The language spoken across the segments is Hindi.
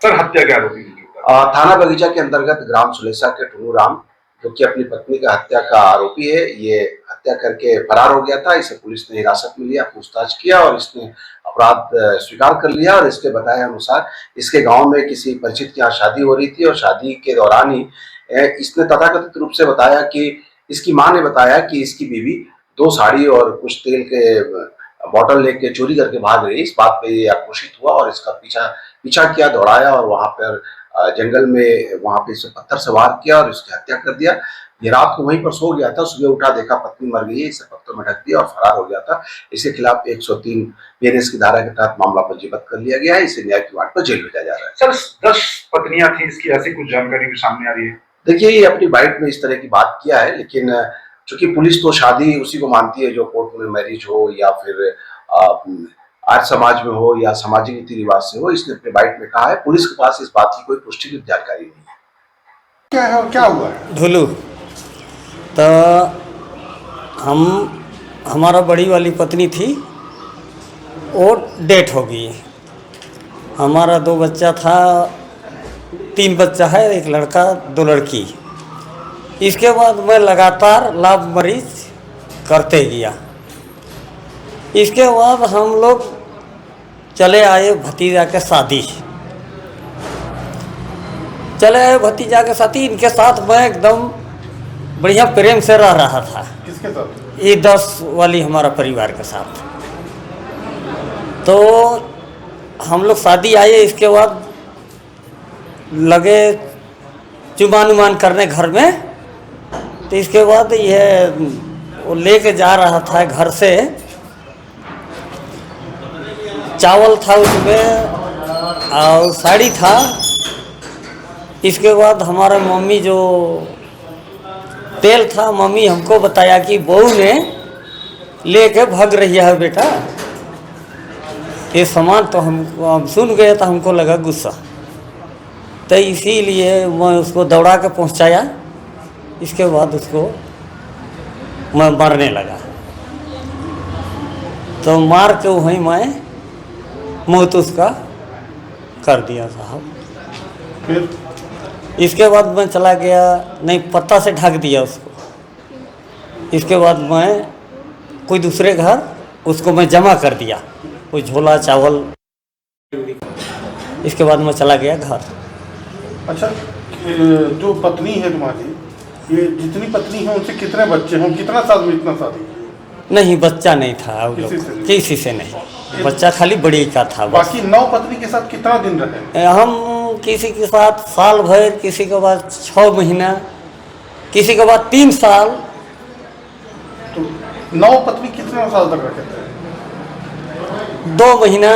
सर हत्या के आरोपी थाना बगीचा के अंतर्गत ग्राम सुलेसा के टुनू राम, जो कि अपनी पत्नी का हत्या का आरोपी है, ये हत्या करके फरार हो गया था। इसे पुलिस ने हिरासत में लिया, पूछताछ किया और इसने अपराध स्वीकार कर लिया। और इसके बताए अनुसार इसके गांव में किसी परिचित की यहाँ शादी हो रही थी और शादी के दौरान ही इसने तथाकथित रूप से बताया कि इसकी मां ने बताया कि इसकी बीवी 2 साड़ी और कुछ तेल के बॉटल लेके चोरी करके भाग गई। इस बात पे ये आक्रोशित हुआ और इसका पीछा किया, दौड़ाया और वहां पर जंगल में वहां पे इसे पत्थर से वार किया और इसकी हत्या कर दिया। ये रात को वहीं पर सो गया था, सुबह उठा देखा पत्नी मर गई है, इसे पत्थर में ढक दिया और फरार हो गया था। इसके खिलाफ 103 बीएनएस की धारा के तहत मामला पंजीबद्ध कर लिया गया है। इसे न्यायिक रिमांड पर जेल भेजा जा रहा है। सर 10 पत्नियां थी इसकी, ऐसी कुछ जानकारी भी सामने आ रही है। देखिए, ये अपनी बाइट में इस तरह की बात किया है, लेकिन चूंकि पुलिस तो शादी उसी को मानती है जो कोर्ट में मैरिज हो या फिर आज समाज में हो या सामाजिक रीति रिवाज से हो। इसने अपने बाइट में कहा है। पुलिस के पास इस बात की कोई पुष्टिकृत जानकारी नहीं है। क्या है और क्या हुआ है? ढुलू तो हमारा बड़ी वाली पत्नी थी, वो डेथ हो गई। हमारा 2 बच्चा था, 3 बच्चा है, 1 लड़का 2 लड़की। इसके बाद मैं लगातार लाभ मरीज करते गया। इसके बाद हम लोग चले आए भतीजा के शादी, भतीजा के शादी। इनके साथ मैं एकदम बढ़िया प्रेम से रह रहा था। किसके साथ? ये 10 वाली हमारा परिवार के साथ। तो हम लोग शादी आए, इसके बाद लगे चुमान उमान करने घर में। तो इसके बाद यह वो लेके जा रहा था घर से, चावल था उसमें और साड़ी था। इसके बाद हमारा मम्मी जो तेल था, मम्मी हमको बताया कि बहू ने लेके भाग रही है बेटा ये सामान। तो हम सुन गए तो हमको लगा गुस्सा, तो इसीलिए मैं उसको दौड़ा के पहुंचाया। इसके बाद उसको मैं मारने लगा, तो मार के वहीं मैं मौत उसका कर दिया साहब। फिर इसके बाद मैं चला गया, नहीं पत्ता से ढक दिया उसको। इसके बाद मैं कोई दूसरे घर उसको मैं जमा कर दिया, कोई झोला चावल। इसके बाद मैं चला गया घर। अच्छा, जो पत्नी है तुम्हारी, ये जितनी पत्नी है उनसे कितने बच्चे हैं? कितना साल में इतना शादी? नहीं, बच्चा नहीं था किसी से नहीं, बच्चा खाली बड़ी का था। बाकी 9 पत्नी के साथ कितना दिन रहे? हम किसी के साथ साल भर, किसी के बाद 6 महीना, किसी के बाद 3 साल। तो 9 पत्नी कितने साल तक रखे थे? 2 महीना,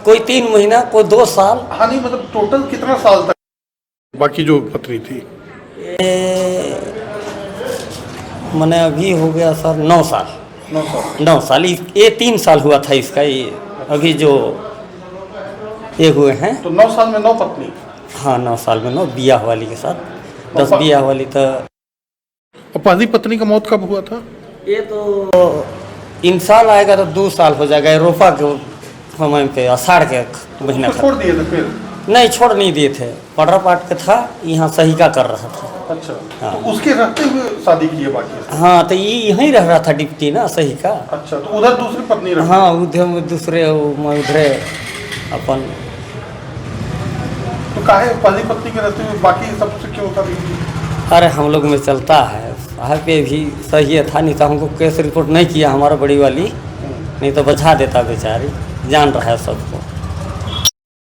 कोई 3 महीना, कोई 2 साल। हाँ नहीं, मतलब टोटल कितना साल तक बाकी जो पत्नी थी? मैंने अभी हो गया सर 9 साल। 9 साल। ये 3 साल हुआ था इसका। ये अभी जो ये हुए हैं। तो 9 साल में 9 पत्नी? हाँ, 9 साल में 9 बियाह वाली के साथ 10 बियाह वाली। तो पहली पत्नी का मौत कब हुआ था? ये तो इन साल आएगा तो 2 साल हो जाएगा। रोपा के समय पे, आषाढ़ के महीना छोड़ दिए थे फिर? नहीं, छोड़ नहीं दिए थे। पटरा पाट के था, यहाँ सही का कर रहा था। अच्छा। हाँ। तो उसके रहते हुए शादी की है बाकी? हाँ, तो ये यहीं रह रहा था डिप्टी ना, सही का। अच्छा, तो उधर दूसरी पत्नी रही? हाँ, उधर में दूसरे, मैं उधरे अपन। तो काहे पहली पत्नी के रहते हुए बाकी सबसे क्यों शादी की? अरे हम लोग में चलता है साहब, पे भी सही था। नहीं तो हमको केस रिपोर्ट नहीं किया हमारा बड़ी वाली, नहीं तो बचा देता बेचारी, जान रहा है सबको।